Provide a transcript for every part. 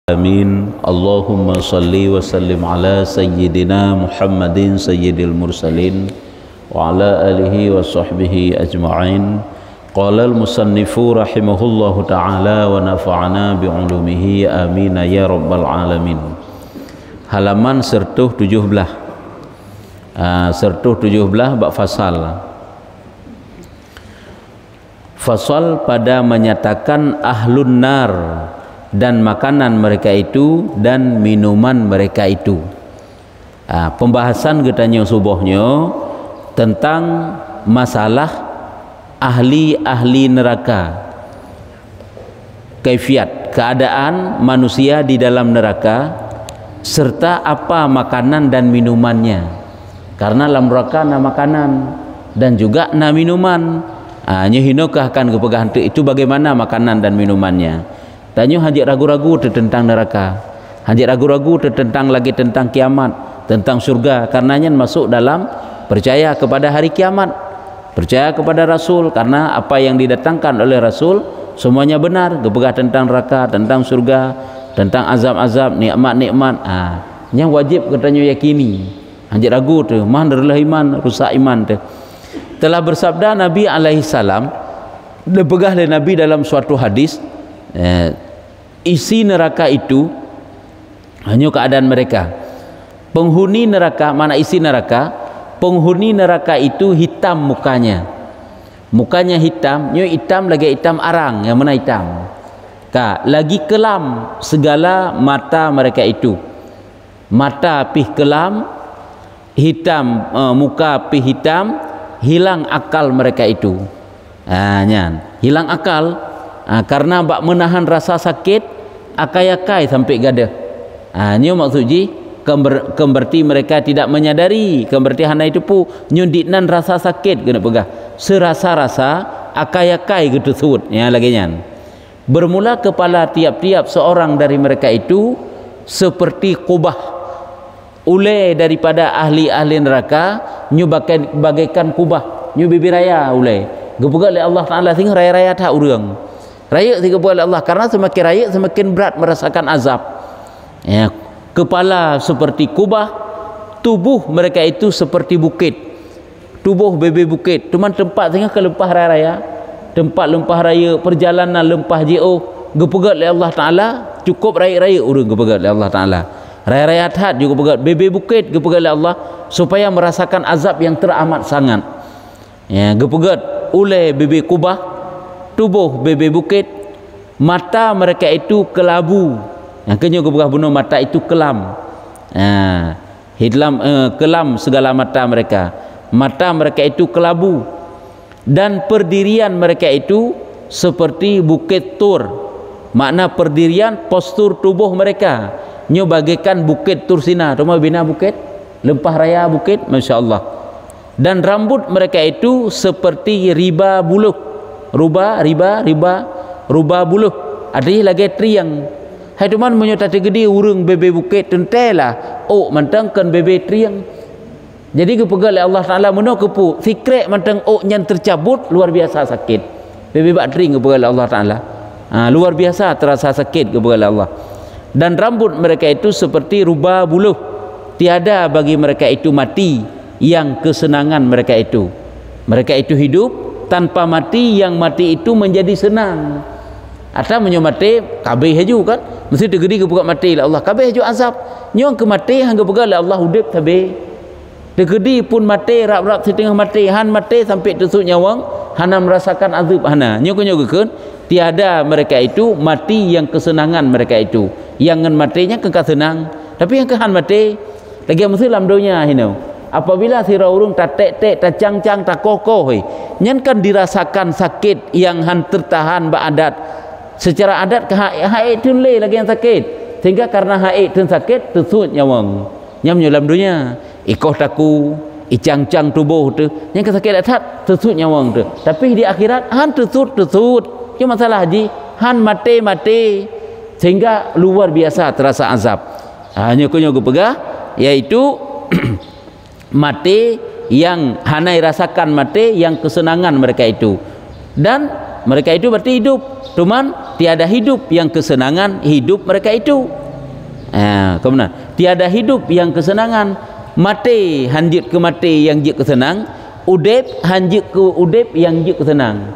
Amin. Allahumma salli wa sallim ala sayyidina Muhammadin sayyidil mursalin wa ala alihi wa sahbihi ajma'in. Qala al-musannifu rahimahullahu ta'ala wa nafa'ana bi'ulumihi amin ya rabbal alamin. Halaman sertuh 17. Sertuh 17 bab fasal. Fasal pada menyatakan ahlun nar dan makanan mereka itu dan minuman mereka itu. Pembahasan katanya subuhnya tentang masalah ahli-ahli neraka, kaifiat keadaan manusia di dalam neraka serta apa makanan dan minumannya. Karena dalam neraka na makanan dan juga na minuman. Nyohinokah akan kepegahan itu bagaimana makanan dan minumannya. Tanya hajat ragu-ragu tentang neraka, hajat ragu-ragu tentang lagi tentang kiamat, tentang surga, karenanya masuk dalam percaya kepada hari kiamat, percaya kepada Rasul, karena apa yang didatangkan oleh Rasul semuanya benar, kepegah tentang neraka, tentang surga, tentang azab-azab, nikmat-nikmat. Yang wajib katanya yakini. Hajat ragu tu, mah adalah iman, rusak iman tu. Telah bersabda Nabi alaihi salam, dipegah oleh Nabi dalam suatu hadis, isi neraka itu hanya keadaan mereka. Penghuni neraka, mana isi neraka? Penghuni neraka itu hitam mukanya. Mukanya hitam, nyo hitam lagi hitam arang, yang mana hitam? Lagi kelam segala mata mereka itu. Mata pih kelam, hitam, muka pih hitam, hilang akal mereka itu. Hilang akal. Karena bak menahan rasa sakit akai-akai sampai gadah. Nyo maksudnya berarti mereka tidak menyadari, berarti hana itu pu nyundinan rasa sakit kena pegah. Serasa-rasa akai-akai gitu sebut. Ya lagi nyan. Bermula kepala tiap-tiap seorang dari mereka itu seperti kubah. Ule daripada ahli-ahli neraka nyo bagaikan kubah, nyo bibiraya ule. Gepegat oleh Allah Taala sehingga raya-raya tak urang. Raya digepegat oleh Allah karena semakin raya semakin berat merasakan azab. Ya, kepala seperti kubah, tubuh mereka itu seperti bukit. Tubuh bebe bukit, cuman tempat sehingga ke lempah raya-raya, tempat lempah raya, perjalanan lempah jauh, gepegat oleh Allah Taala, cukup raya-raya urang gepegat oleh Allah Taala. Raya-raya hat juga pegat bebe bukit gepegat oleh Allah supaya merasakan azab yang teramat sangat. Ya, gepegat oleh bebe kubah, tubuh bebe bukit, mata mereka itu kelabu. Yang kenyo gepegat bunuh mata itu kelam. Kelam segala mata mereka. Mata mereka itu kelabu. Dan perdirian mereka itu seperti bukit tur. Makna perdirian postur tubuh mereka nyo bagaikan bukit Tursina, rumah bina bukit, lempah raya bukit, Masya Allah. Dan rambut mereka itu seperti riba buluh, riba buluh. Ada lagi triang. Hai teman menyota tegedi urung bebe bukit tentelah. Mantangkan bebe triang. Jadi kepegal oleh Allah Taala meno kepu, fikrek mantang yang tercabut luar biasa sakit. Bebe bak tring kepegal oleh Allah Taala. Luar biasa terasa sakit kepegal oleh Allah. Dan rambut mereka itu seperti rubah buluh. Tiada bagi mereka itu mati yang kesenangan mereka itu. Mereka itu hidup tanpa mati, yang mati itu menjadi senang. Atau menyomati kabeh haju kan, mesti tegedi kebuka mati lah Allah, kabeh haju azab. Nyong ke mati hangga pegal Allah udip tabe. Tegedi pun mati rap-rap setengah mati, han mati sampai tusuk nyawang, hana merasakan azab hana. Nyong tiada mereka itu mati yang kesenangan mereka itu. Yang matinya kekal senang, tapi yang kehan mati lagi mesti dalam dunia hino. Apabila sira urung tak tek-tek, tak cang-cang, tak kokoh, nyen kan dirasakan sakit yang han tertahan ba'adat. Secara adat ke haid tu lagi yang sakit. Sehingga karena haid tu sakit tersut nyawang. Nyam dalam dunia ikoh taku, icang-cang tubuh tu, yang kesakit adat tersut nyawang tu. Tapi di akhirat han tersut. Cuma masalah haji han mati sehingga luar biasa terasa azab. Hanya kunyo pegah yaitu mati yang hanai rasakan mati yang kesenangan mereka itu. Dan mereka itu berarti hidup, cuman tiada hidup yang kesenangan hidup mereka itu. Kemudian tiada hidup yang kesenangan, mati hanjut ke mati yang jik kesenang, udip hanjut ke udip yang jik kesenang.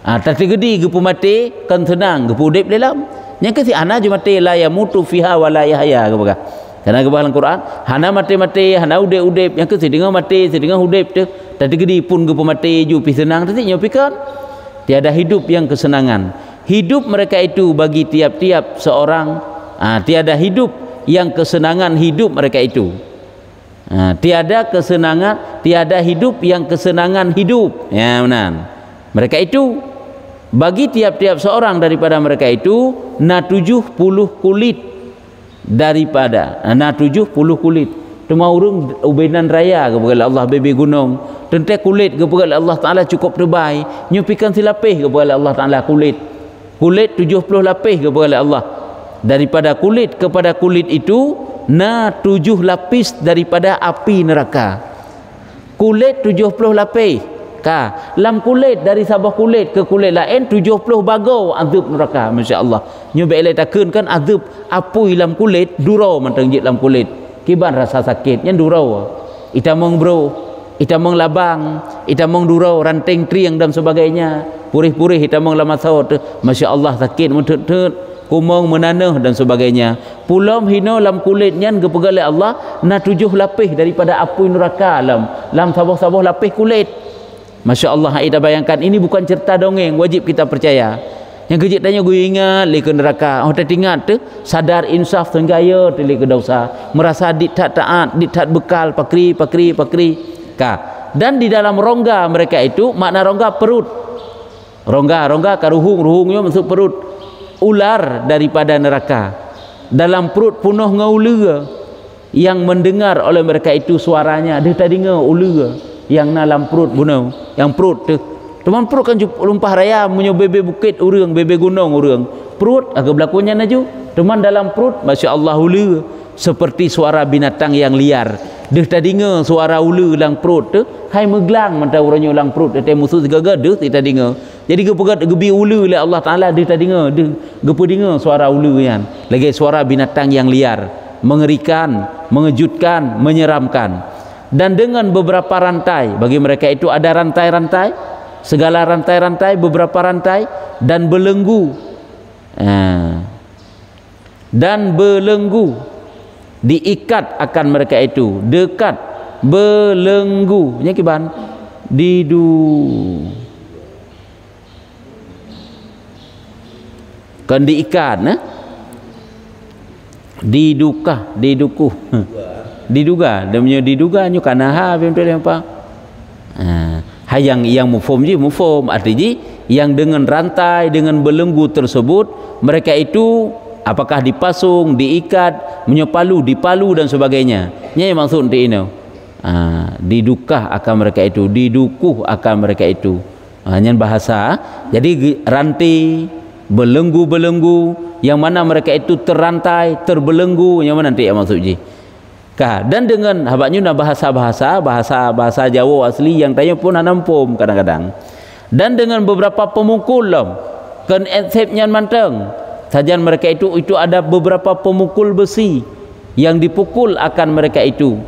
Tapi gedi gepu mati kan senang, gepu udip dalam. Yang kasi ana je mati la yamutu fiha wa la yahya ke bagah. Karena ke dalam Quran, hana mati-mati, hana udip-udip, yang kasi dengan mati, seddengan udip tu. Tapi gedi pun gepu mati ju pi senang tadi nyopikan. Tiada hidup yang kesenangan. Hidup mereka itu bagi tiap-tiap seorang, tiada hidup yang kesenangan hidup mereka itu. Tiada kesenangan, tiada hidup yang kesenangan hidup. Ya benar. Mereka itu bagi tiap-tiap seorang daripada mereka itu 70 kulit daripada 70 kulit. Cuma urung ubenan raya kepada Allah bebe gunung. Tentu kulit kepada Allah Taala cukup terbaik. Nyupikan silapih kepada Allah Taala kulit. Kulit 70 lapis kepada Allah. Daripada kulit kepada kulit itu 7 lapis daripada api neraka. Kulit 70 lapis. Lam kulit dari sabah kulit ke kulit lain 70 bagau azab neraka. Masya-Allah. Nyoba elai takun kan azab apui lam kulit durau mantang jit lam kulit. Kiban rasa sakit yang durau. Itamong bro, itamong labang, itamong durau, ranting triang dan sebagainya. Purih-purih itamong lamasau. Masya-Allah sakit mentut-tut, kumong menanah dan sebagainya. Pulam hino lam kulitnya gepegalai Allah na 7 lapis daripada api neraka lam sabah-sabah lapis kulit. Masya Allah, ida bayangkan ini bukan cerita dongeng, wajib kita percaya. Yang kejit tanya gue ingat li ke neraka. Ingat tu sadar insaf tenggaya tu li ke dosa. Merasa ditat taat, ditat bekal pakri. Dan di dalam rongga mereka itu, makna rongga perut. Rongga karuhung-ruhungnya masuk perut. Ular daripada neraka. Dalam perut penuh ngaulega yang mendengar oleh mereka itu suaranya. Dia tak dengar ulega yang dalam perut bunuh, yang perut tu. Teman perut kan lumpah raya punya bebe bukit urang, bebe gunung urang. Perut agak berlakunya naju. Teman dalam perut, masya-Allah ulega seperti suara binatang yang liar. Dia tak dengar suara ulu dalam perut tu, hai meglang mata urangnya dalam perut dia musuh segaga dia tak dengar. Jadi gepegat gebi ulu oleh Allah Taala dia tak dengar, dia gepe dengar suara ulu yang. Lagi suara binatang yang liar, mengerikan, mengejutkan, menyeramkan. Dan dengan beberapa rantai, bagi mereka itu ada rantai-rantai, segala rantai-rantai, beberapa rantai dan belenggu. Dan belenggu diikat akan mereka itu, dekat belenggu nya kiban didu kan diikat diduka diduku diduga dia punya diduga nyu kanaha betul apa hayang yang mufhum je mufhum artinya yang dengan rantai dengan belenggu tersebut mereka itu apakah dipasung diikat menyepalu dipalu dan sebagainya nya yang maksud ini didukah akan mereka itu didukuh akan mereka itu hanya bahasa jadi rantai belenggu-belenggu yang mana mereka itu terrantai terbelenggu yang mana nanti yang maksud je dan dengan habaknya bahasa Jawa asli yang tanya pun anampum kadang-kadang dan dengan beberapa pemukul kan ensepnya manteng sajian mereka itu ada beberapa pemukul besi yang dipukul akan mereka itu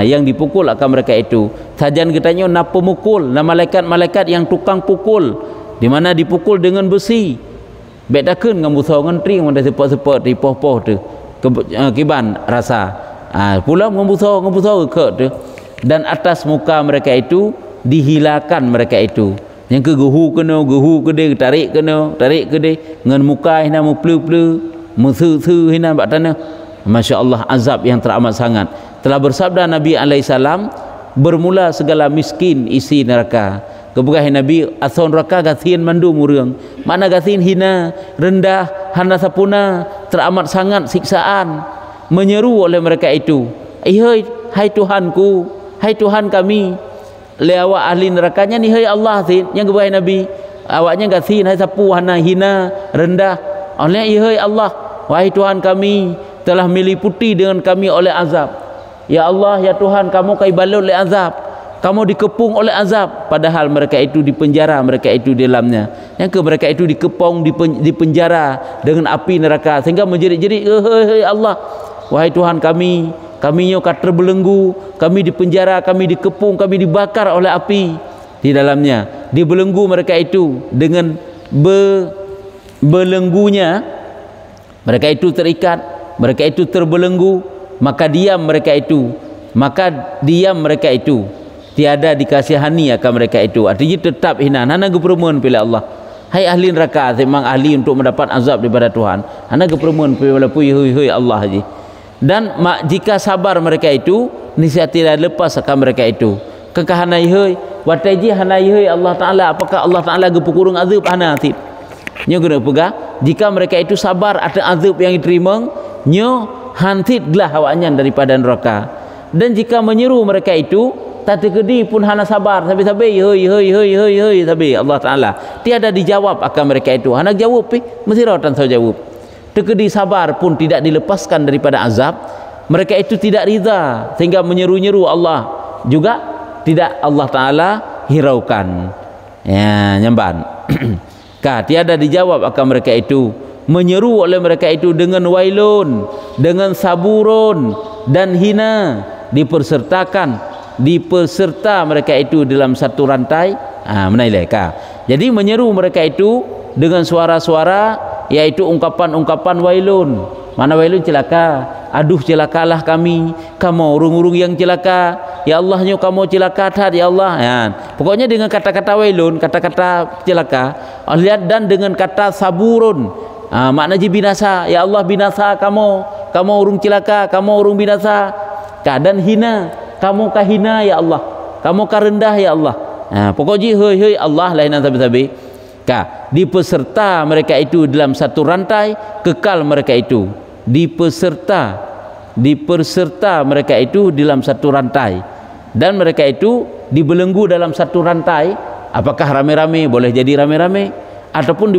yang dipukul akan mereka itu sajian katanya na pemukul na malaikat-malaikat yang tukang pukul di mana dipukul dengan besi bedakeun ngam busau ngentri mun sepot-sepot di poh-poh tu kiban rasa pula ngembusau ke tu dan atas muka mereka itu dihilangkan mereka itu yang ke gehu kede tarik kede ngan muka hina muplu musu hina bak tanah masya-Allah azab yang teramat sangat telah bersabda Nabi alaihi salam bermula segala miskin isi neraka kebukahan Nabi ason neraka gasin mandum urang mana gasin hina rendah hana sapuna teramat sangat siksaan menyeru oleh mereka itu hai Tuhanku hai Tuhan kami lewat ahli nerakanya ni hai Allah sin yang kebukahan Nabi awaknya gasin hai sapu hana hina rendah oleh hai Allah wahai Tuhan kami telah meliputi dengan kami oleh azab ya Allah ya Tuhan kamu kai balut oleh azab kamu dikepung oleh azab, padahal mereka itu dipenjara, mereka itu di dalamnya. Yang ke mereka itu dikepung, dipenjara dengan api neraka sehingga menjerit-jerit, "Hei Allah, wahai Tuhan kami, kami nyokat terbelenggu, kami dipenjara, kami dikepung, kami dibakar oleh api di dalamnya." Dibelenggu mereka itu dengan belenggunya, mereka itu terikat, mereka itu terbelenggu, maka diam mereka itu, tiada dikasihani akan mereka itu. Artinya tetap hina. Hana gepermun pilih Allah. Hai ahli neraka, memang ahli untuk mendapat azab daripada Tuhan. Hana gepermun pilih Allah haji. Dan jika sabar mereka itu, niscaya tidak lepas akan mereka itu. Kekahanai hei, wataji hanai hei Allah Taala. Apakah Allah Taala gepukurung azab hana atib? Nyo guna pegah. Jika mereka itu sabar atas azab yang diterima, nyo hantitlah awaknya daripada neraka. Dan jika menyeru mereka itu, tak terkedi pun hana sabar sampai hei sampai Allah Taala tiada dijawab akan mereka itu. Hana jawab mesti rawatan saya jawab. Terkedi sabar pun tidak dilepaskan daripada azab. Mereka itu tidak rida sehingga menyeru-nyeru Allah juga tidak Allah Taala hiraukan. Ya, nyamban. Tiada dijawab akan mereka itu. Menyeru oleh mereka itu dengan wailun, dengan saburun dan hina, dipeserta mereka itu dalam satu rantai. Menailai ka. Jadi menyeru mereka itu dengan suara-suara, yaitu ungkapan-ungkapan wailun. Mana wailun? Celaka. Aduh celakalah kami, kamu urung-urung yang celaka. Ya Allah, nyo kamu celaka tat ya Allah. Ya. Pokoknya dengan kata-kata wailun, kata-kata celaka, lihat, dan dengan kata saburun. Makna je binasa. Ya Allah, binasa kamu urung celaka, kamu urung binasa. Dan hina, kamu kahina ya Allah, kamu karendah ya Allah. Pokoknya hei Allah lain tabi-tabi. Dipeserta mereka itu dalam satu rantai, kekal mereka itu. Dipeserta mereka itu dalam satu rantai, dan mereka itu dibelenggu dalam satu rantai. Apakah rame-rame? Boleh jadi rame-rame, ataupun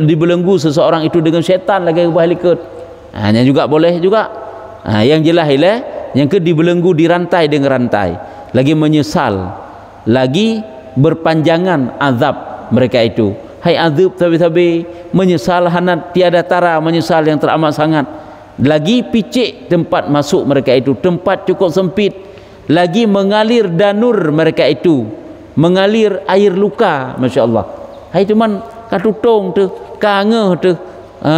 dibelenggu seseorang itu dengan syaitan lagi berhalikut. Hanya juga boleh juga. Yang jelas ialah yang dibelenggu di rantai dengan rantai, lagi menyesal, lagi berpanjangan azab mereka itu. Hai azab tabi-tabi, menyesal hanat tiada tara, menyesal yang teramat sangat. Lagi picik tempat masuk mereka itu, tempat cukup sempit. Lagi mengalir danur mereka itu, mengalir air luka. Masya Allah. Hai cuman katutung tu, kangeh tu,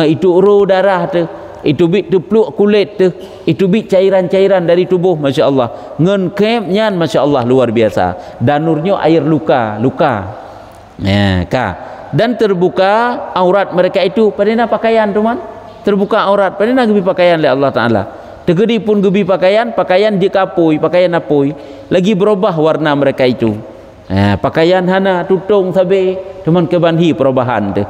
itu uru darah tu, itu bit peluk kulit tu, itu bit cairan-cairan dari tubuh. Masya Allah. Ngen kemnya, Masya Allah, luar biasa. Danurnya air luka. Ya, dan terbuka aurat mereka itu. Padahal pakaian teman, terbuka aurat. Padahal gebi pakaian oleh Allah Taala. Tegedi pun gebi pakaian dikapui, pakaian apui. Lagi berubah warna mereka itu. Pakaian hana tutung sabe, teman kebanhi perubahan tu.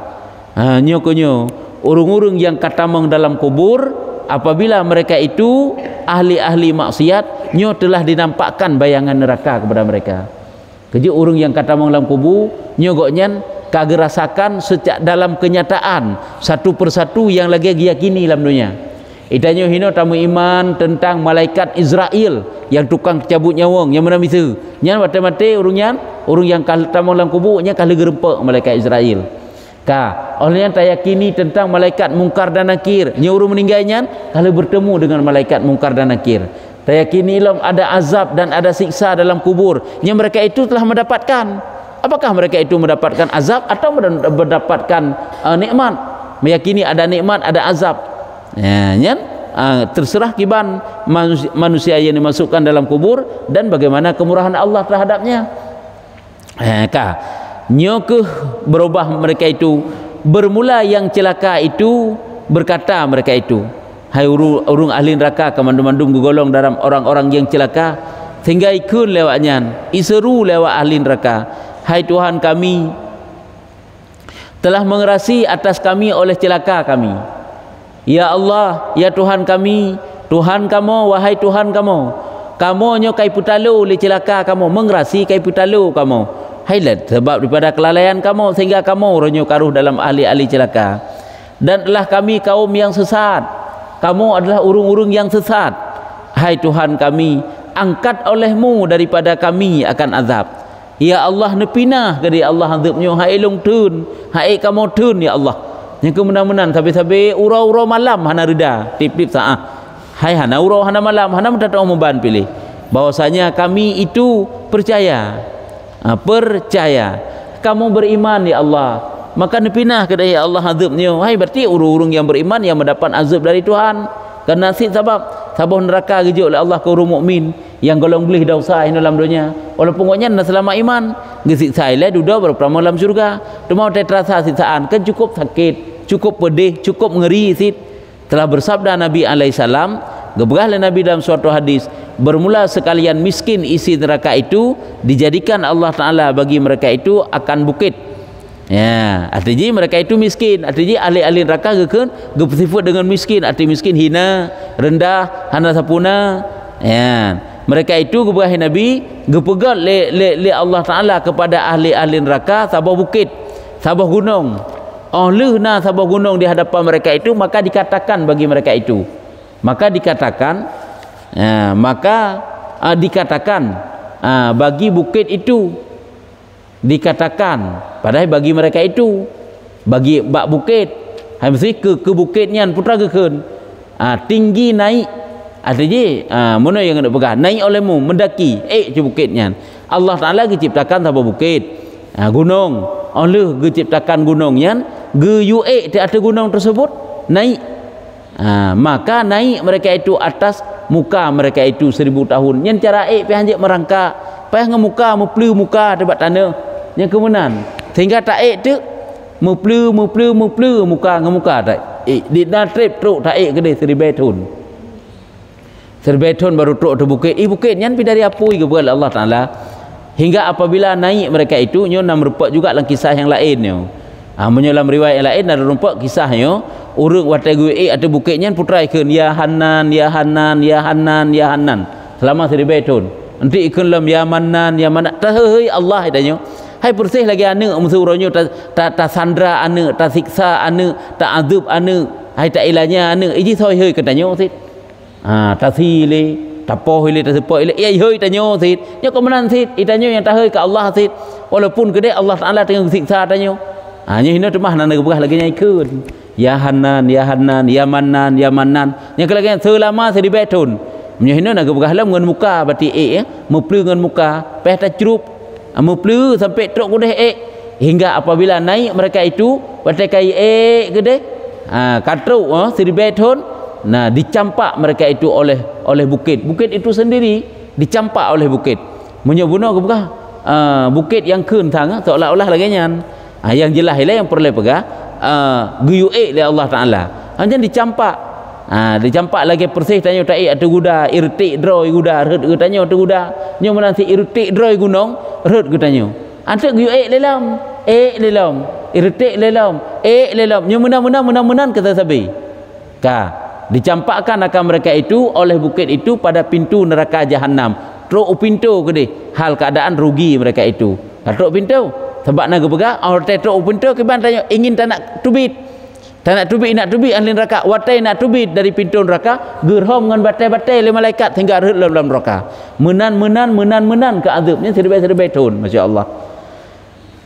Nyo urung-urung yang katamang dalam kubur, apabila mereka itu ahli-ahli maksiat, nyo telah dinampakkan bayangan neraka kepada mereka. Keji urung yang katamang dalam kubur, nyo goknyan kagak rasakan sejak dalam kenyataan satu persatu yang lagi yakini dalam dunia. Itanyo hino tamu iman tentang malaikat Israel yang tukang cabut nyawang, yang mana misu nyan mate-mate urung yang katamang dalam kubur nya kali gerempak malaikat Israel. Oleh yang tak yakini tentang malaikat mungkar dan nakir, nya urung meninggalnya kalau bertemu dengan malaikat mungkar dan nakir. Tak yakini ada azab dan ada siksa dalam kubur, yang mereka itu telah mendapatkan. Apakah mereka itu mendapatkan azab atau mendapatkan nikmat? Meyakini ada nikmat, ada azab. Terserah kiban manusia yang dimasukkan dalam kubur dan bagaimana kemurahan Allah terhadapnya. Nyokeh berubah mereka itu. Bermula yang celaka itu berkata mereka itu, hai urung ahli neraka, kemandum-mandum gugolong dalam orang-orang yang celaka, sehingga ikut lewatnya iseru lewat ahli neraka. Hai Tuhan kami, telah mengerasi atas kami oleh celaka kami. Ya Allah, ya Tuhan kami, Tuhan kamu, wahai Tuhan kamu, kamu nyo kai putalu oleh celaka kamu, mengerasi kai putalu kamu. Hailah sebab daripada kelalaian kamu sehingga kamu ronyo karuh dalam ahli-ahli celaka. Dan telah kami kaum yang sesat, kamu adalah urung-urung yang sesat. Hai Tuhan kami, angkat olehmu daripada kami akan azab. Ya Allah nepinah ke dia Allah azabnya hai long tun hai kamu tun ya Allah yang kemenan-menan sampai-sampai urau-urau malam hana reda tip-tip saah hai hana urau hana malam hana mendatang memban pilih bahwasanya kami itu percaya percaya kamu beriman ya Allah maka nepinah ke dia Allah azabnya hai berarti urung-urung yang beriman yang mendapat azab dari Tuhan kerana sebab neraka gejuk oleh Allah ke orang mukmin yang golong boleh dosa dalam dunia walaupun ngoknya nak selama iman gesiksa ile duduk berapa dalam syurga tu mau terasa siksaan kan cukup sakit cukup pedih cukup ngeri sit telah bersabda Nabi alaihi salam geberahlah Nabi dalam suatu hadis bermula sekalian miskin isi neraka itu dijadikan Allah Taala bagi mereka itu akan bukit. Ya, artinya mereka itu miskin, artinya ahli-ahli neraka bersifat dengan miskin, arti miskin hina, rendah, hana sapuna. Ya, mereka itu kepada Nabi gepegat le Allah Taala kepada ahli-ahli neraka sabah bukit, sabah gunung. Lehna sabah gunung di hadapan mereka itu maka dikatakan bagi mereka itu. Maka dikatakan dikatakan bagi bukit itu dikatakan padahal bagi mereka itu bagi bak bukit mesti ke bukitnya putra keun tinggi naik artinya mana yang nak pegang naik olehmu mendaki ke bukitnya Allah Taala diciptakan sabah bukit gunung oleh diciptakan gunungnya ge di atas gunung tersebut naik maka naik mereka itu atas muka mereka itu 1000 tahun yang cara pihanjek merangkak payah ngemuka meplu muka debat tanah yang kemudian sehingga tak tu meplu muka ngemuka tak di dan trip truk tak ke dia 1000 tahun baru truk tu bukit bukit nyan pi dari apui ke buat Allah Taala hingga apabila naik mereka itu nyo nak merupak juga dalam kisah yang lain nyo menyelam riwayat yang lain ada rumpak kisahnya urang watai gue ada bukitnya putra ikun ya Hanan ya Hanan ya Hanan ya Hanan selama 1000 tahun nanti ikun lam ya Manan ya Manan tahai Allah idanya hai bersih lagi ane musuronyo ta sandra ane ta siksa ane ta azab ane hai ta ilanya ane iji soi hơi katanya sit ta sile ta poh ile ta sepo ile ai hơi tanyo sit nya kemenan sit itanyo yang ta hơi ke Allah sit walaupun gede Allah Taala tengah siksa tanyo nya hina temah nang berah lagi nya ikun ya Hanan ya Hanan ya Manan ya Manan nya kelagi selama 1000 tahun nya hina nang berah lam ngan muka berarti meplu ngan muka peh ta cerup meplu sampai truk kudah hingga apabila naik mereka itu batai kai gede katruk 1000 tahun nah dicampak mereka itu oleh bukit itu sendiri dicampak oleh bukit menyebuna ke bekah bukit yang keun tang seolah-olah lagi nyan yang jelas ialah yang perlu pegah guyuk le Allah Taala hanya dicampak lagi persih tanya tak ada guda irtik droi guda red tanya tu guda nyo menanti irtik droi gunung red tanya antek guyuk lelam lelam irtik lelam lelam nyo menang kata sabi dicampakkan akan mereka itu oleh bukit itu pada pintu neraka jahanam truk pintu ke hal keadaan rugi mereka itu truk pintu sebab nak pegah orang truk pintu ke tanya ingin tak nak tubit nak tubit ahli neraka watai nak tubit dari pintu neraka gerhom dengan batai-batai le malaikat hingga dalam neraka menan ke azabnya 1000 tahun masya-Allah.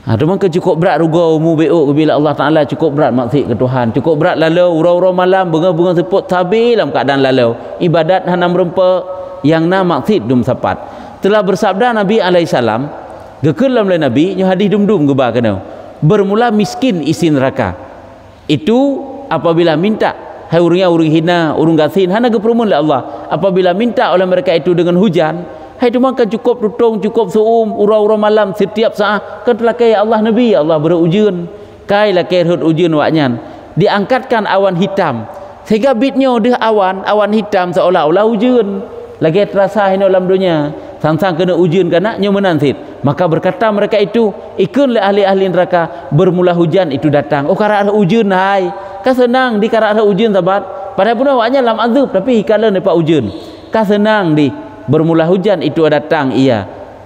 Cuma cukup berat rugo mu beuk bila Allah Taala cukup berat maksud ke Tuhan cukup berat lalu urau-urau malam bunga-bunga seput tabi dalam keadaan lalu ibadat hanam rempa yang na maksud dum sapat telah bersabda Nabi alaihi salam gekelam le Nabi nya hadis dum-dum geba kana bermula miskin isi neraka itu apabila minta hai urang hina urang gasin hana geperumun le Allah apabila minta oleh mereka itu dengan hujan hai tu maka cukup tutung cukup suum urau-urau malam setiap saat kan telah kaya Allah Nabi Allah berujian kai lah kaya ujian waknyan diangkatkan awan hitam sehingga bitnya dia awan hitam seolah-olah ujian lagi terasa hina dalam dunia sang-sang kena ujian kana nyo menansit maka berkata mereka itu ikun le ahli-ahli neraka bermula hujan itu datang kara ada ujian hai ka senang di kara ada ujian sahabat padahal pun awaknya dalam azab tapi hikala dapat ujian ka senang di bermula hujan itu datang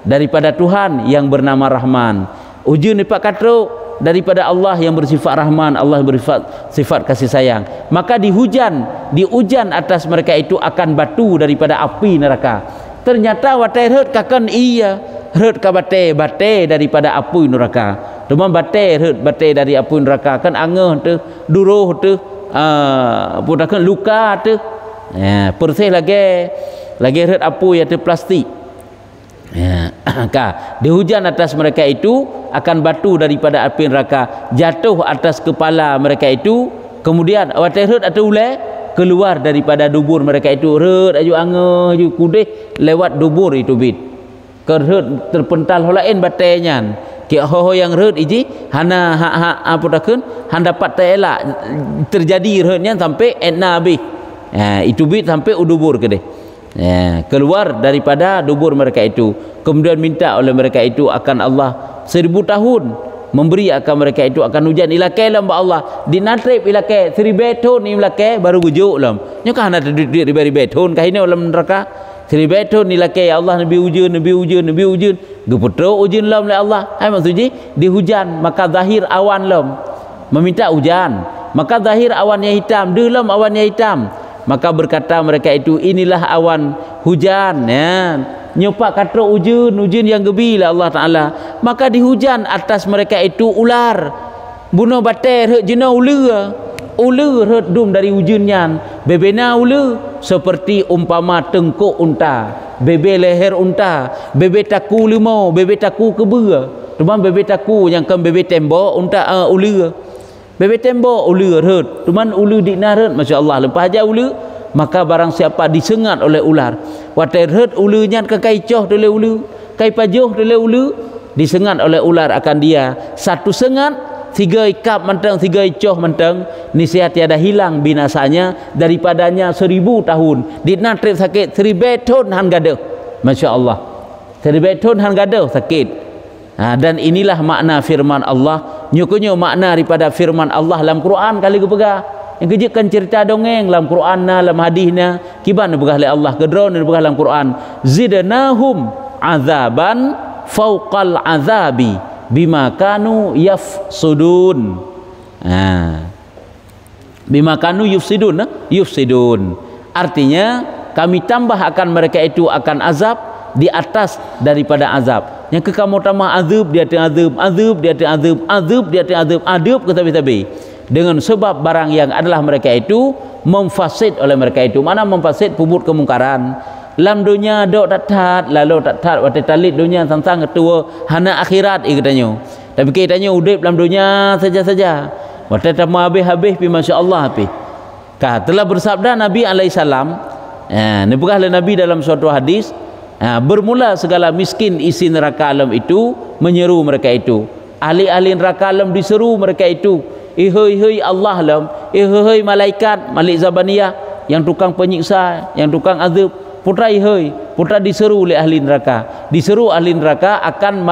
daripada Tuhan yang bernama Rahman ujian dapat katruk daripada Allah yang bersifat Rahman Allah bersifat sifat kasih sayang maka dihujan atas mereka itu akan batu daripada api neraka ternyata watai heret kakan iya heret ka bate daripada api neraka. Cuma bate dari api neraka kan angeh tu duruh tu pudakan luka tu persih lagi heret api atau plastik. Di hujan atas mereka itu akan batu daripada api neraka jatuh atas kepala mereka itu, kemudian watai heret atau ulai keluar daripada dubur mereka itu. Heret aju angeh aju kudih lewat dubur itu bit kerhet terpental holain batainya ki ho yang heret iji hana apa takun han dapat elak terjadi rehetnya sampai etna habis itu bit sampai udubur ke deh keluar daripada dubur mereka itu. Kemudian minta oleh mereka itu akan Allah 1000 tahun memberi akan mereka itu akan hujan ilakai lamba Allah dinatrip ilakai 1000 tahun ilakai baru gujuk lam nya kan ada duit beri beton kah ini dalam neraka 1000 tahun ilakai Allah nabi ujian gepetro ujian lam oleh Allah maksudnya dihujan maka zahir awan lam meminta hujan maka zahir awannya hitam dalam awannya hitam maka berkata mereka itu inilah awan hujan nyopak kata ujian yang gebila Allah Ta'ala maka dihujan atas mereka itu ular bunuh bater jena ular dum dari ujiannya bebena ular seperti umpama tengkuk unta bebe leher unta bebe taku limau bebe taku kebera cuma bebe taku yang kan bebe tembok unta ular bebe tembok ular heret cuman ular diknaret masya-Allah lepas aja ular maka barang siapa disengat oleh ular watai heret ularnya ke kaicoh oleh ular kai pajoh oleh ular disengat oleh ular akan dia satu sengat 3 ikap mentang 3 icoh mentang niscaya tiada hilang binasanya daripadanya 1000 tahun dinatrip sakit 1000 tahun han gaduh masya-Allah 1000 tahun han gaduh sakit. Dan inilah makna firman Allah nyukunyo makna daripada firman Allah dalam Quran kali gepegah yang kejutkan cerita dongeng dalam Quran dalam hadisnya kiban begah oleh Allah gedron begah dalam Quran zidnahum azaban fauqal azabi bima kanu yafsudun bima kanu yufsidun artinya kami tambah akan mereka itu akan azab di atas daripada azab yang ke kamu tambah azab dia azab ketabi-tabi dengan sebab barang yang adalah mereka itu memfasid oleh mereka itu. Mana memfasid pubut kemungkaran lam dunia dok tak lalu tak waktu talit dunia tentang ketua hana akhirat katanya tapi kitanya udip dalam dunia saja-saja waktu tamu habis-habis pi masya-Allah pi telah bersabda Nabi alaihi salam ni bukanlah Nabi dalam suatu hadis bermula segala miskin isi neraka alam itu menyeru mereka itu ahli-ahli neraka alam diseru mereka itu ihoi Allah alam ihoi malaikat Malik Zabaniyah yang tukang penyiksa yang tukang azab putra putra diseru oleh ahli neraka akan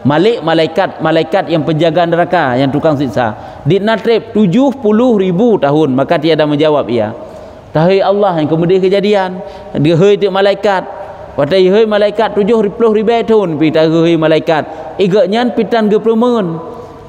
malaikat yang penjaga neraka yang tukang siksa dinatrip 70.000 tahun maka tiada menjawab ia tahai Allah yang kemudian kejadian dia hei tu malaikat watai hei malaikat 70.000 tahun pita hei malaikat igaknya pitan gepremen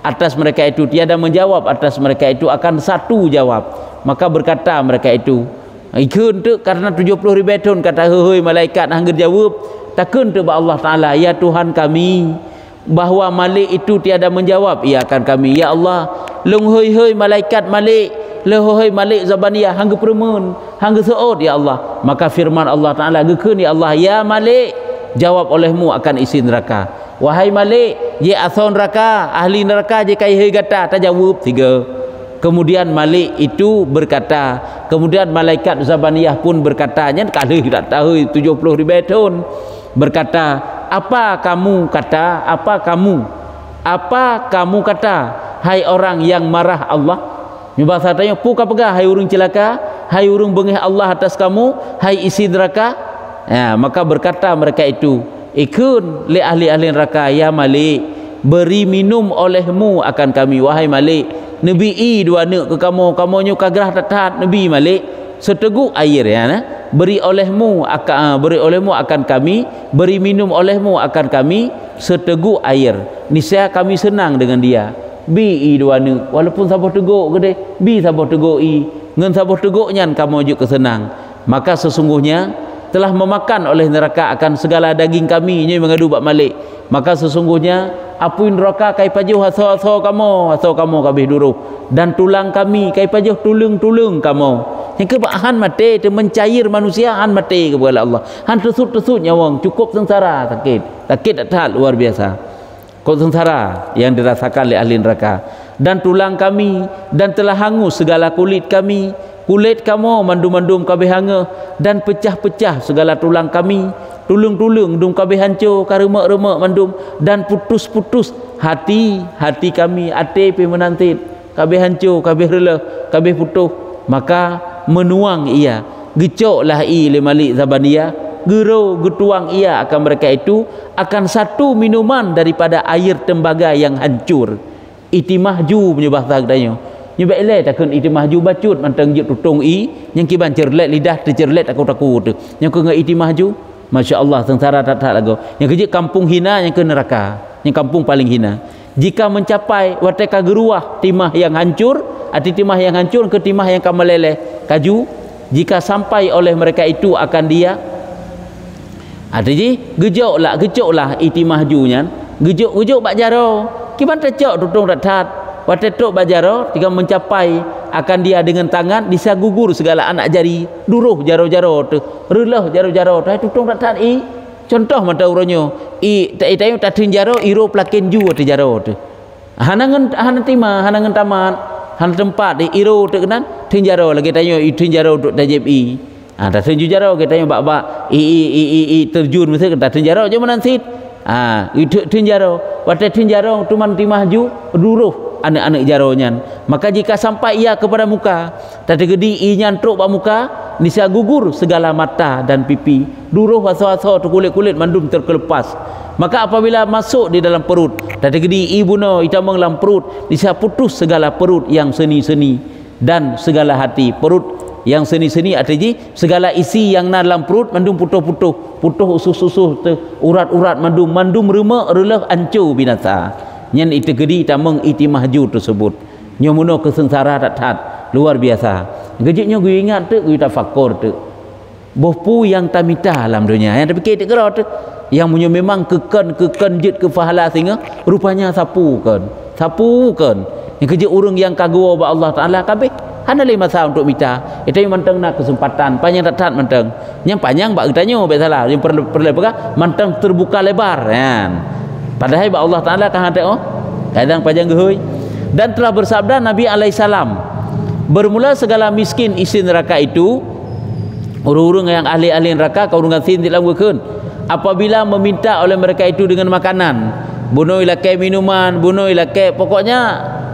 atas mereka itu tiada menjawab atas mereka itu akan satu jawab maka berkata mereka itu ikun tu karena 70.000 tahun kata hei malaikat hangga jawab takun tu Allah Taala ya Tuhan kami bahawa Malik itu tiada menjawab ia akan kami ya Allah lung hei malaikat Malik lehoi Malik Zabaniyah hangga permun hangga seot ya Allah maka firman Allah Taala gekeun ya Allah ya Malik jawab olehmu akan isi neraka wahai Malik ye ason neraka ahli neraka je kai hei gata tajawab 3. Kemudian Malik itu berkata, kemudian malaikat Zabaniyah pun berkatanya kalau tidak tahu 70.000 tahun berkata, apa kamu kata hai orang yang marah Allah bahasa tanya puka pegah hai urang celaka hai urang bengih Allah atas kamu hai isi neraka maka berkata mereka itu ikun li ahli-ahli neraka ya Malik beri minum olehmu akan kami wahai Malik Nabi dua nek ke kamu nyu kagrah tatat Nabi Malik seteguk air beri olehmu akan kami beri minum olehmu akan kami seteguk air niscaya kami senang dengan dia bi dua nek walaupun sabar teguk gede bi sabar teguk ngan sabar teguknya kamu juk kesenang maka sesungguhnya telah memakan oleh neraka akan segala daging kami nya mengadu bak malik, maka sesungguhnya apui neraka kai pajuh aso kamu kabeh duruh, dan tulang kami kai pajuh tulung kamu. Yang ke han mati tu mencair manusia, han mati kepada Allah, han tesut nyawang, cukup sengsara, sakit tak tahan luar biasa, kok sengsara yang dirasakan oleh ahli neraka. Dan tulang kami, dan telah hangus segala kulit kami, kulit kamu mandum kabeh hanga, dan pecah-pecah segala tulang kami, tulung dum kabeh hancur karemak-remak mandum, dan putus-putus hati kami, ate pi menantit kabeh hancur, kabeh relah, kabeh putus. Maka menuang ia, gecoklah le Malik Zabaniyah, getuang ia akan mereka itu akan satu minuman daripada air tembaga yang hancur. Itimahju punya bahasa katanya. Nyebab elai takun itimahju bacut mantang jut tutung yang kiban cerlet lidah tercerlet aku tu. Yang ke ngai itimahju, masya-Allah sengsara tak lagu. Yang kerja kampung hina, yang ke neraka. Yang kampung paling hina. Jika mencapai wateka geruah timah yang hancur, ati timah yang hancur ke timah yang kameleleh kaju, jika sampai oleh mereka itu akan dia gejoklah itimahjunya, gejok bak jaro. Kiban tecok tutung tat watetok bajaro jika mencapai akan dia dengan tangan bisa gugur segala anak jari duruh jaro-jaro tu relah jaro-jaro tu tutung tat contoh mata uronyo tayu tatin jaro iro plaken ju te jaro tu hanangan taman han tempat di iro tu kenan tin jaro lagi tayo tin jaro tu tajib dah tin jaro kita tanya bak terjun mesti kita tin jaro je menansit itu tin jaro wate tin jaro tuman timahju duruh anak-anak jaronya. Maka jika sampai ia kepada muka, tadi gedi nyantruk bak muka, bisa gugur segala mata dan pipi, duruh waso-waso tu kulit-kulit mandum terkelepas. Maka apabila masuk di dalam perut, tadi gedi ibuno itamang dalam perut, bisa putus segala perut yang seni-seni dan segala hati. Perut yang seni-seni artinya segala isi yang dalam perut mandum putuh usus-usus urat-urat mandum remak relah ancur binasa. Nyan itu gedi tamang itimahju tersebut. Nyomuno kesengsara tat luar biasa. Gejiknya gue ingat tu, gue tafakur tu. Bohpu yang tamita alam dunia. Yang terfikir tu kerana tu, yang punya memang keken jit ke fahala sehingga rupanya sapu kan. Yang kejik urang yang kagua ba Allah Taala kabeh. Hana lain masa untuk mita. Itu yang mantang nak kesempatan panjang tat mantang. Yang panjang bak tanya be salah. Yang perlu mantang terbuka lebar kan. Padahal ba Allah Taala kan ada kadang panjang gehui. Dan telah bersabda Nabi alaihi salam, bermula segala miskin isi neraka itu, urung-urung yang ahli-ahli neraka kau urungan sin dalam wekeun, apabila meminta oleh mereka itu dengan makanan, bunuh ilakai minuman, bunuh ilakai pokoknya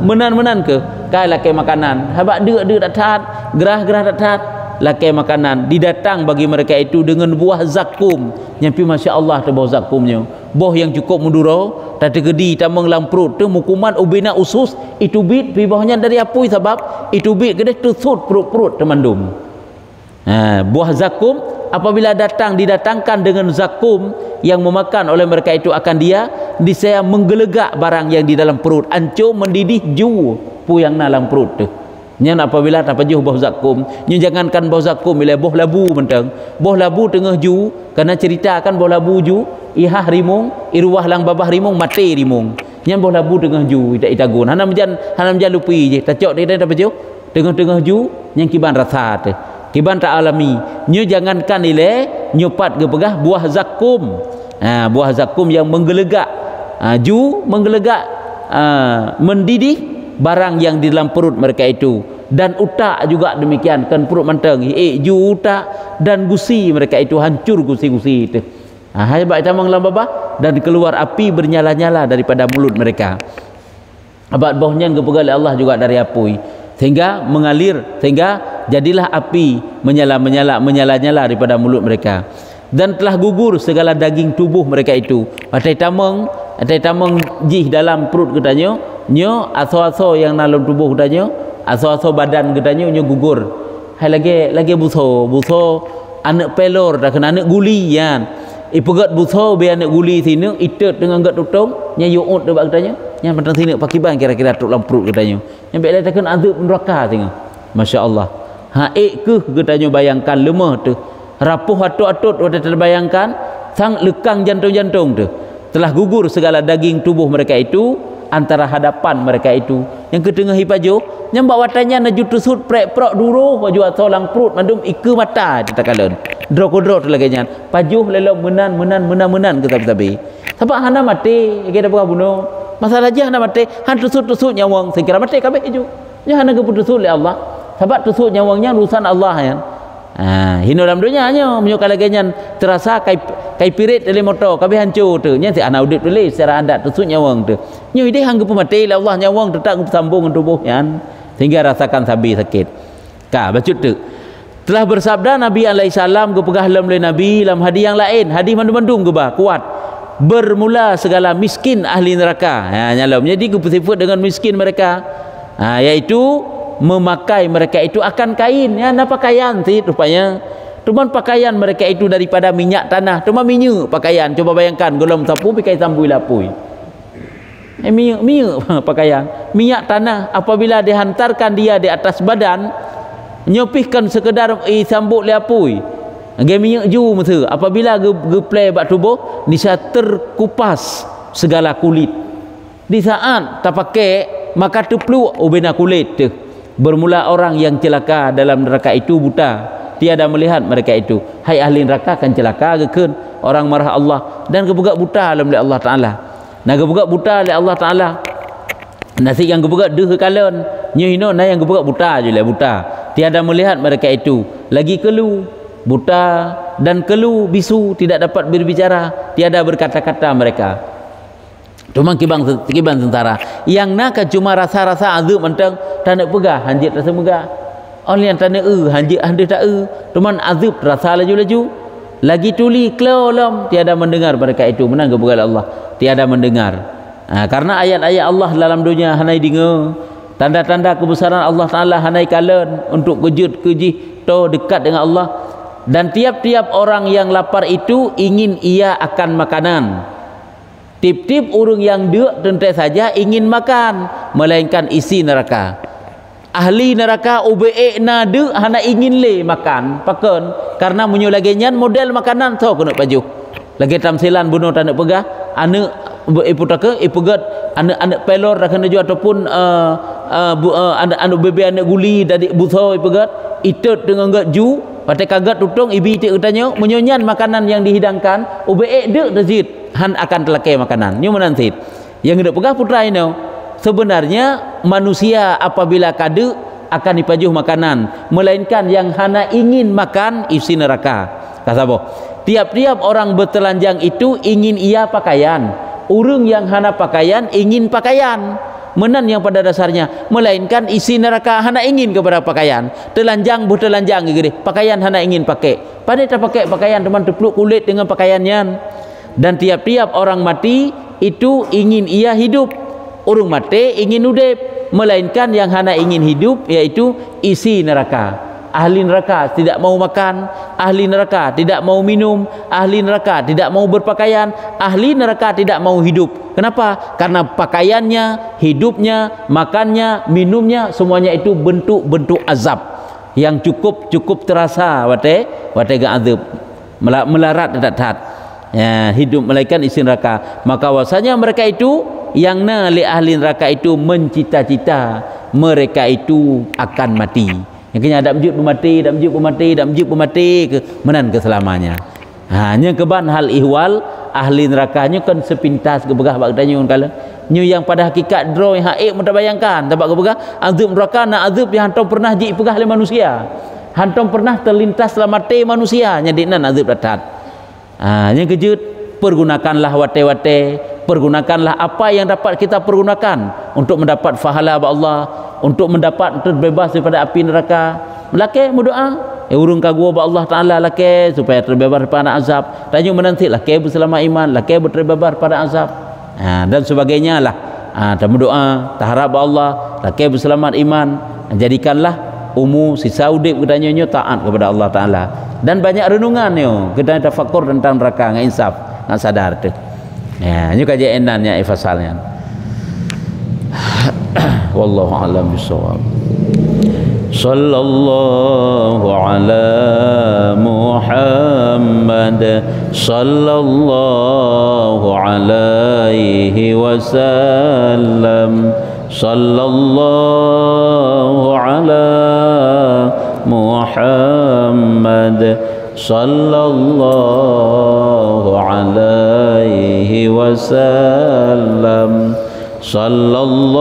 menan ke kai lakai makanan, habak deuk datat, gerah datat, lakai makanan, didatang bagi mereka itu dengan buah zakum, nyampi masya-Allah tu buah zakumnya, buah yang cukup menduro, tadi gedi tamang dalam perut tu mukuman ubina usus itu bit pi bawahnya dari apui sebab itu bit gede tusut perut temandum. Buah zakum apabila didatangkan dengan zakum yang memakan oleh mereka itu akan dia disaya menggelegak barang yang di dalam perut, ancur mendidih ju pu yang dalam perut tu. Nyan apabila tak pajuh buah zakum, nyu jangankan buah zakum bila buah labu mentang. Buah labu tengah ju, kerana ceritakan buah labu ju, ihah rimung, iruah lang babah rimung, mati rimung. Nyan buah labu tengah ju, itagun. Hanam jan lupi je. Tacok dia tak pajuh. Tengah ju, yang kiban rasa tu. Kiban tak alami. Nyu jangankan ile, nyupat ke pegah buah zakum. Buah zakum yang menggelegak. Ju menggelegak, mendidih barang yang di dalam perut mereka itu, dan utak juga demikian kan perut manteng ju utak dan gusi mereka itu hancur gusi-gusi itu. Hebat tamang dalam babah dan keluar api bernyala-nyala daripada mulut mereka. Abad bawahnya kepegal Allah juga dari api sehingga mengalir, sehingga jadilah api menyala-nyala daripada mulut mereka, dan telah gugur segala daging tubuh mereka itu. Atai tamang jih dalam perut katanya nyo aso-aso yang dalam tubuh katanya, aso-aso badan katanya nyo gugur. Hai lagi buso anak pelor dah kena anak guli yan. Ipegat buso be anak guli sini itet dengan gat tutung nya yuut tu katanya. Yang pentang sini pakiban kira-kira tuk dalam perut katanya. Yang bela takkan azab neraka tengah. Masya-Allah. Ke katanya bayangkan lemah tu. rapuh atut-atut wate terbayangkan, sang lekang jantung-jantung tu. Telah gugur segala daging tubuh mereka itu antara hadapan mereka itu. Yang ketengahi pajuh, nyambak watanya na jutusut prek-prok duru pajuh solang perut mandum iku mata ditakalan. Dro-kodro tu lagi nyan. Pajuh lelo menan kita tabi. Sebab hana mati, kita buka bunuh. Masalah je hana mati, han tusut-tusut nyawang, saya kira mati kabeh itu. Nya hana keputusut oleh Allah. Sebab tusuk nyawangnya urusan Allah ya. Hino dalam dunia nya menyukai lagi nyan terasa kai pirit dari motor kabeh hancur tu. Nya si anak udip tulis secara adat tusuk nyawang tu. Nya ide hang mati oleh Allah nyawang tetap sambung dengan tubuh yan sehingga rasakan sabi sakit. Ka bacut tu. Telah bersabda Nabi alaihi salam ke pegah lam oleh Nabi dalam hadis yang lain, hadis mandum-mandum ke bah kuat. Bermula segala miskin ahli neraka. Nyalam. Jadi kupusifut dengan miskin mereka. Yaitu memakai mereka itu akan kain ya, nak pakaian sih rupanya. Cuman pakaian mereka itu daripada minyak tanah, cuma minyak pakaian. Coba bayangkan golong sapu pakai sambui lapui. Minyak pakaian, minyak tanah apabila dihantarkan dia di atas badan, nyopihkan sekedar sambuk lapui. Game minyak ju masa apabila geplay bak tubuh bisa terkupas segala kulit. Di saat tak pakai maka terpeluk ubena kulit tu. Bermula orang yang celaka dalam neraka itu buta, tiada melihat mereka itu. Hai ahli neraka kan celaka gekeun orang marah Allah dan kebuka buta oleh Allah Taala. Nah kebuka buta oleh Allah Taala. Nasi yang kebuka deh kalen, nyino na yang kebuka buta je lah buta. Tiada melihat mereka itu. Lagi kelu buta dan kelu bisu tidak dapat berbicara, tiada berkata-kata mereka. Cuma kibang tentara yang nak cuma rasa-rasa azab mentang tak nak pegah hanjit rasa megah. Oleh yang tak nak hanjit anda tak cuman azab rasa laju-laju lagi tuli kelolom tiada mendengar mereka itu. Menang kebuka Allah tiada mendengar. Karena ayat-ayat Allah dalam dunia hanai dengar, tanda-tanda kebesaran Allah Taala hanai kalen untuk kejut kejih to dekat dengan Allah. Dan tiap-tiap orang yang lapar itu ingin ia akan makanan. Tip-tip urung yang dek tentu saja ingin makan, melainkan isi neraka. Ahli neraka UBE na dek hana ingin le makan, pakon karena munyo lagi nyan model makanan so kena baju. Lagi tamsilan bunuh tak nak pegah, anu iputake ipugat anak pelor dah kena jual ataupun anu bebe anak guli dari buso ipugat itut dengan gak ju pakai kagat tutung ibi tik katanya menyonyan makanan yang dihidangkan UBE dek rezit han akan telakai makanan nyu menantit yang hendak pegah putra ini sebenarnya manusia apabila kade akan dipajuh makanan melainkan yang hana ingin makan isi neraka. Kasabo tiap-tiap orang bertelanjang itu ingin ia pakaian, urung yang hana pakaian ingin pakaian menan yang pada dasarnya, melainkan isi neraka hana ingin kepada pakaian. Telanjang bertelanjang gede pakaian hana ingin pakai, pada tak pakai pakaian teman terpeluk kulit dengan pakaiannya. Dan tiap-tiap orang mati itu ingin ia hidup, urung mati ingin udip, melainkan yang hana ingin hidup yaitu isi neraka. Ahli neraka tidak mau makan, ahli neraka tidak mau minum, ahli neraka tidak mau berpakaian, ahli neraka tidak mau hidup. Kenapa? Karena pakaiannya, hidupnya, makannya, minumnya semuanya itu bentuk-bentuk azab yang cukup terasa wate ga azab melarat datat ya, hidup melainkan isi neraka. Maka wasanya mereka itu yang li ahli neraka itu mencita-cita mereka itu akan mati. Yang kena ada mjud pemati ke menan keselamanya. Hanya keban hal ihwal ahli nerakanya kan sepintas ke begah bak tanya kala nyu yang pada hakikat draw yang haik mun bayangkan tabak ke begah azab neraka na azab yang hantam pernah ji pegah oleh manusia, hantam pernah terlintas dalam mati manusia nya diknan azab datat. Yang kejut pergunakanlah wate-wate, pergunakanlah apa yang dapat kita pergunakan untuk mendapat pahala Allah, untuk mendapat terbebas daripada api neraka. Melake berdoa urung kagua ba Allah Taala lake supaya terbebas daripada azab. Tanya menanti lake berselamat iman, lake terbebas daripada azab. Dan sebagainya lah. Dan berdoa taharap Allah lake berselamat iman. Jadikanlah sisa udip katanya taat kepada Allah Taala. Dan banyak renungan yo, kita tafakur tentang neraka ngan insaf, ngan sadar tu. Ya, nyu kaji endannya ifasalnya. Wallahu a'lam bishawab. Sallallahu ala Muhammad sallallahu alaihi wasallam sallallahu ala Muhammad sallallahu alaihi wasallam sallallahu